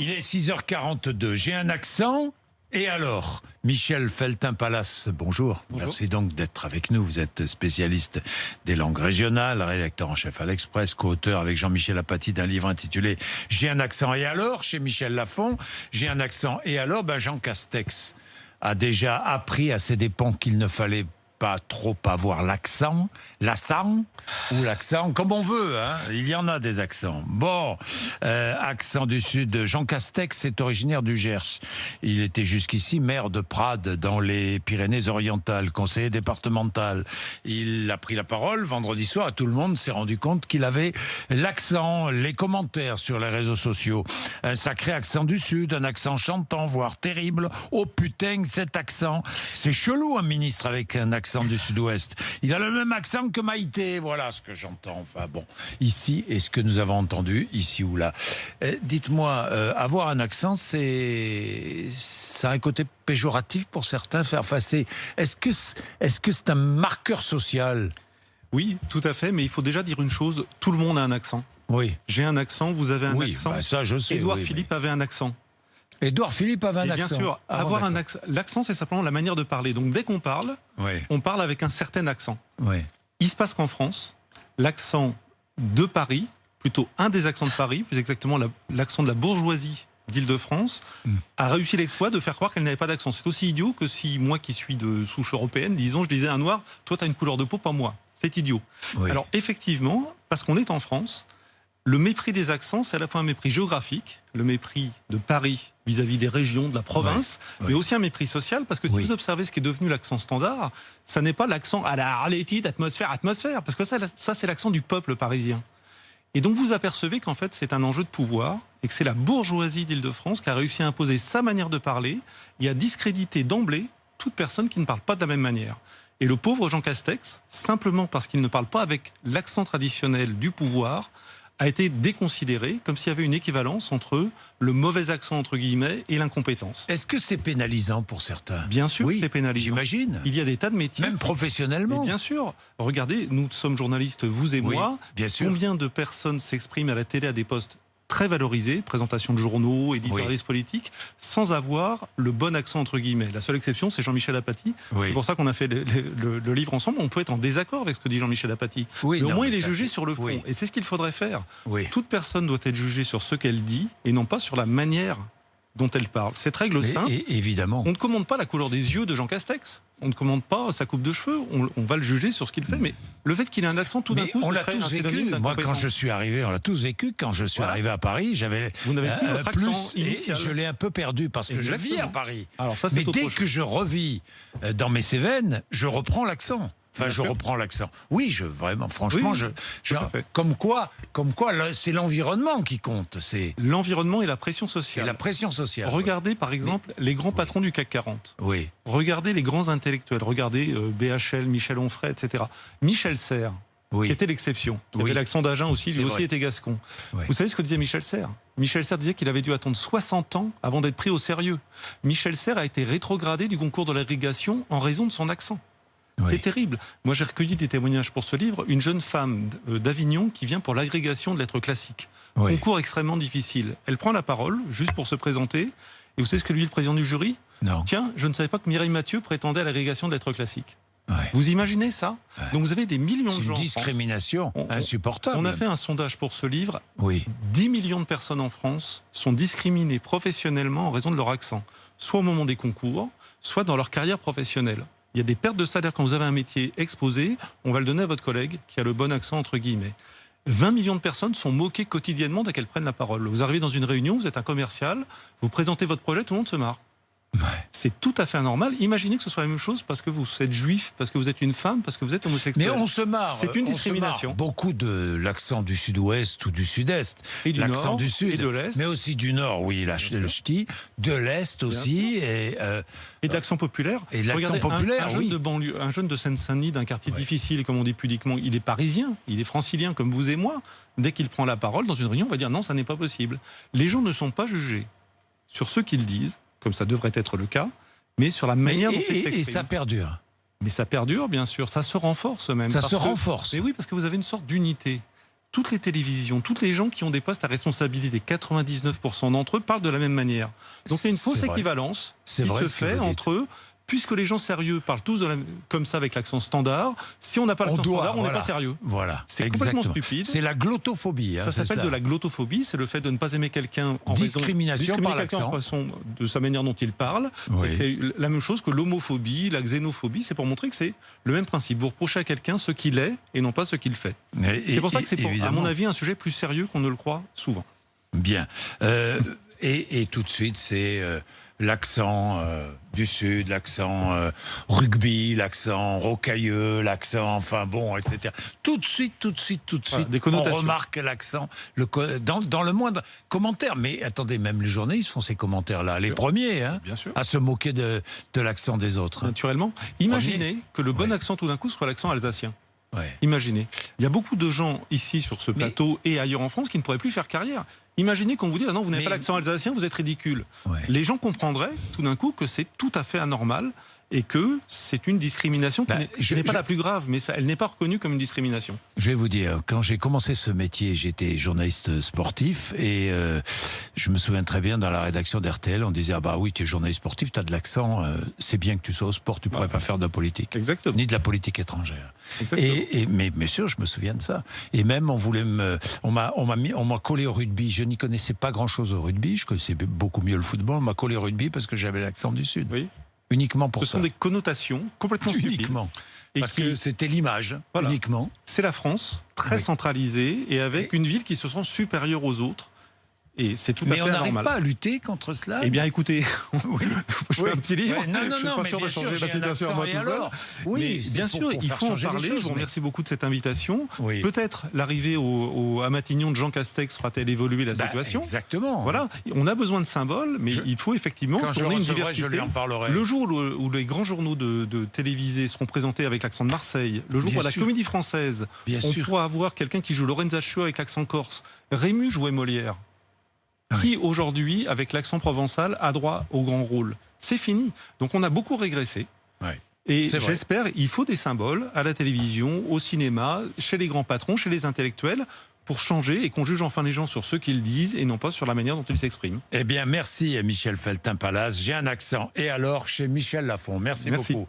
Il est 6h42. J'ai un accent. Et alors, Michel Feltin-Palace, bonjour. Merci donc d'être avec nous. Vous êtes spécialiste des langues régionales, rédacteur en chef à l'Express, co-auteur avec Jean-Michel Apathy d'un livre intitulé « J'ai un accent et alors ?» chez Michel Lafon. J'ai un accent et alors, Jean Castex a déjà appris à ses dépens qu'il ne fallait pas trop avoir l'accent ou l'accent, comme on veut, hein. Il y en a des accents. Bon, accent du Sud. Jean Castex est originaire du Gers. Il était jusqu'ici maire de Prades, dans les Pyrénées-Orientales, conseiller départemental. Il a pris la parole vendredi soir et tout le monde s'est rendu compte qu'il avait l'accent, les commentaires sur les réseaux sociaux. Un sacré accent du Sud, un accent chantant, voire terrible. Oh putain, cet accent. C'est chelou, un ministre avec un accent du Sud-Ouest. Il a le même accent que Maïté, voilà ce que j'entends. Enfin bon, ici, et ce que nous avons entendu, ici ou là. Dites-moi, avoir un accent, ça a un côté péjoratif pour certains. Enfin, est-ce que c'est un marqueur social? Oui, tout à fait, mais il faut déjà dire une chose, tout le monde a un accent. Oui. J'ai un accent, vous avez un accent. Ça je sais. Édouard Philippe avait un accent. Édouard Philippe avait un accent. Bien sûr, avoir un accent. L'accent, c'est simplement la manière de parler. Donc dès qu'on parle, on parle avec un certain accent. Il se passe qu'en France, l'accent de Paris, plutôt un des accents de Paris, plus exactement l'accent de la bourgeoisie d'Île-de-France, a réussi l'exploit de faire croire qu'elle n'avait pas d'accent. C'est aussi idiot que si moi qui suis de souche européenne, disons, je disais à un noir, toi tu as une couleur de peau, pas moi. C'est idiot. Alors effectivement, parce qu'on est en France, le mépris des accents, c'est à la fois un mépris géographique, le mépris de Paris vis-à-vis des régions, de la province, mais aussi un mépris social, parce que si vous observez ce qui est devenu l'accent standard, ça n'est pas l'accent à la Arletty, atmosphère, parce que ça c'est l'accent du peuple parisien. Et donc vous apercevez qu'en fait c'est un enjeu de pouvoir, et que c'est la bourgeoisie d'Île-de-France qui a réussi à imposer sa manière de parler, et à discréditer d'emblée toute personne qui ne parle pas de la même manière. Et le pauvre Jean Castex, simplement parce qu'il ne parle pas avec l'accent traditionnel du pouvoir, a été déconsidéré, comme s'il y avait une équivalence entre le mauvais accent, entre guillemets, et l'incompétence. Est-ce que c'est pénalisant pour certains? Bien sûr, c'est pénalisant. J'imagine. Il y a des tas de métiers. Même professionnellement. Mais bien sûr. Regardez, nous sommes journalistes, vous et moi. Bien sûr. Combien de personnes s'expriment à la télé à des postes très valorisés, présentation de journaux, éditorialistes politiques, sans avoir le bon accent, entre guillemets. La seule exception, c'est Jean-Michel Apathy. C'est pour ça qu'on a fait le livre ensemble. On peut être en désaccord avec ce que dit Jean-Michel Apathy. Mais au moins, il est jugé sur le fond. Et c'est ce qu'il faudrait faire. Toute personne doit être jugée sur ce qu'elle dit et non pas sur la manière dont elle parle. Cette règle simple, évidemment. On ne commande pas la couleur des yeux de Jean Castex. On ne commande pas sa coupe de cheveux. On va le juger sur ce qu'il fait. Mais le fait qu'il ait un accent, tout d'un coup, on l'a tous vécu. Moi, quand je suis arrivé, on l'a tous vécu. Quand je suis arrivé à Paris, j'avais plus et je l'ai un peu perdu parce que je vis à Paris. Alors ça, mais dès que je revis dans mes Cévennes, je reprends l'accent. Enfin, je reprends l'accent. Oui, vraiment, franchement, comme quoi, c'est l'environnement qui compte. C'est l'environnement et la pression sociale. Regardez, par exemple, les grands patrons du CAC 40. Regardez les grands intellectuels. Regardez BHL, Michel Onfray, etc. Michel Serres, qui était l'exception. Qui avait l'accent d'Agen aussi, lui aussi était gascon. Vous savez ce que disait Michel Serres? Michel Serres disait qu'il avait dû attendre 60 ans avant d'être pris au sérieux. Michel Serres a été rétrogradé du concours de l'agrégation en raison de son accent. C'est terrible. Moi, j'ai recueilli des témoignages pour ce livre. Une jeune femme d'Avignon qui vient pour l'agrégation de lettres classiques. Concours extrêmement difficile. Elle prend la parole, juste pour se présenter. Et vous savez ce que lui dit le président du jury? Non. Tiens, je ne savais pas que Mireille Mathieu prétendait à l'agrégation de lettres classiques. Vous imaginez ça? Donc vous avez des millions de gens. C'est une discrimination insupportable. On a fait un sondage pour ce livre. 10 millions de personnes en France sont discriminées professionnellement en raison de leur accent. Soit au moment des concours, soit dans leur carrière professionnelle. Il y a des pertes de salaire quand vous avez un métier exposé, on va le donner à votre collègue qui a le bon accent, entre guillemets. 20 millions de personnes sont moquées quotidiennement dès qu'elles prennent la parole. Vous arrivez dans une réunion, vous êtes un commercial, vous présentez votre projet, tout le monde se marre. C'est tout à fait anormal. Imaginez que ce soit la même chose parce que vous êtes juif, parce que vous êtes une femme, parce que vous êtes homosexuel. Mais on se marre. C'est une discrimination. Beaucoup de l'accent du sud-ouest ou du sud-est. Et du l'accent nord, du sud. Et de l'est. Mais aussi du nord, le ch'ti. De l'est aussi. Et de l'accent populaire. Et de l'accent populaire, un jeune de banlieue, un jeune de Seine-Saint-Denis, d'un quartier difficile, comme on dit pudiquement, il est parisien, il est francilien comme vous et moi. Dès qu'il prend la parole dans une réunion, on va dire non, ça n'est pas possible. Les gens ne sont pas jugés sur ce qu'ils disent, comme ça devrait être le cas, mais sur la manière dont ils s'expriment. Et ça perdure. Mais ça perdure, bien sûr. Ça se renforce même. Ça se renforce. Mais oui, parce que vous avez une sorte d'unité. toutes les télévisions, tous les gens qui ont des postes à responsabilité, 99% d'entre eux parlent de la même manière. Donc il y a une fausse équivalence qui se fait entre eux. Puisque les gens sérieux parlent tous comme ça avec l'accent standard, si on n'a pas l'accent standard, on n'est pas sérieux. Voilà, c'est complètement stupide. C'est la glottophobie. Ça s'appelle de la glottophobie, c'est le fait de ne pas aimer quelqu'un en discrimination par l'accent, de sa manière dont il parle. Oui. Et c'est la même chose que l'homophobie, la xénophobie, c'est pour montrer que c'est le même principe. Vous reprochez à quelqu'un ce qu'il est et non pas ce qu'il fait. C'est pour ça que c'est, à mon avis, un sujet plus sérieux qu'on ne le croit souvent. Bien. Et tout de suite, c'est... l'accent du Sud, l'accent rugby, l'accent rocailleux, l'accent, enfin bon, etc. Tout de suite, on remarque l'accent dans le moindre commentaire. Mais attendez, même les journalistes font ces commentaires-là, les premiers, bien sûr, à se moquer de l'accent des autres. Naturellement. Imaginez que le bon accent, tout d'un coup, soit l'accent alsacien. Ouais. Imaginez. Il y a beaucoup de gens ici sur ce plateau et ailleurs en France qui ne pourraient plus faire carrière. Imaginez qu'on vous dise « Ah non, vous n'avez pas l'accent alsacien, vous êtes ridicule ». Les gens comprendraient tout d'un coup que c'est tout à fait anormal et que c'est une discrimination qui n'est pas la plus grave, mais elle n'est pas reconnue comme une discrimination. Je vais vous dire, quand j'ai commencé ce métier, j'étais journaliste sportif et je me souviens très bien, dans la rédaction d'RTL, on disait « Ah bah oui, tu es journaliste sportif, tu as de l'accent, c'est bien que tu sois au sport, tu pourrais pas faire de la politique. » Exactement. Ni de la politique étrangère. Mais bien sûr, je me souviens de ça. Et même, on m'a collé au rugby. Je n'y connaissais pas grand-chose au rugby, je connaissais beaucoup mieux le football. On m'a collé au rugby parce que j'avais l'accent du Sud. Oui. Uniquement pour ça. Ce sont des connotations complètement stupides. Uniquement. Parce que c'était l'image, uniquement. C'est la France, très centralisée, et avec une ville qui se sent supérieure aux autres. Et c'est tout à fait normal. Mais on n'arrive pas à lutter contre cela. Eh bien, écoutez, je fais un petit livre. Je suis pas sûr de changer la situation à moi tout seul. Oui, bien sûr, il faut en parler. Je vous remercie beaucoup de cette invitation. Peut-être l'arrivée à Matignon de Jean Castex fera-t-elle évoluer la situation. Exactement. Voilà, on a besoin de symboles, mais il faut effectivement tourner une diversité. Je lui en parlerai. Le jour où les grands journaux de télévisés seront présentés avec l'accent de Marseille, le jour où à la Comédie Française, on pourra avoir quelqu'un qui joue Lorenzaccio avec l'accent corse, Rému jouait Molière. Qui aujourd'hui, avec l'accent provençal, a droit au grand rôle. C'est fini. Donc on a beaucoup régressé. Et j'espère, il faut des symboles à la télévision, au cinéma, chez les grands patrons, chez les intellectuels, pour changer et qu'on juge enfin les gens sur ce qu'ils disent et non pas sur la manière dont ils s'expriment. Eh bien, merci Michel Feltin-Palace. J'ai un accent. Et alors, chez Michel Lafon. Merci beaucoup.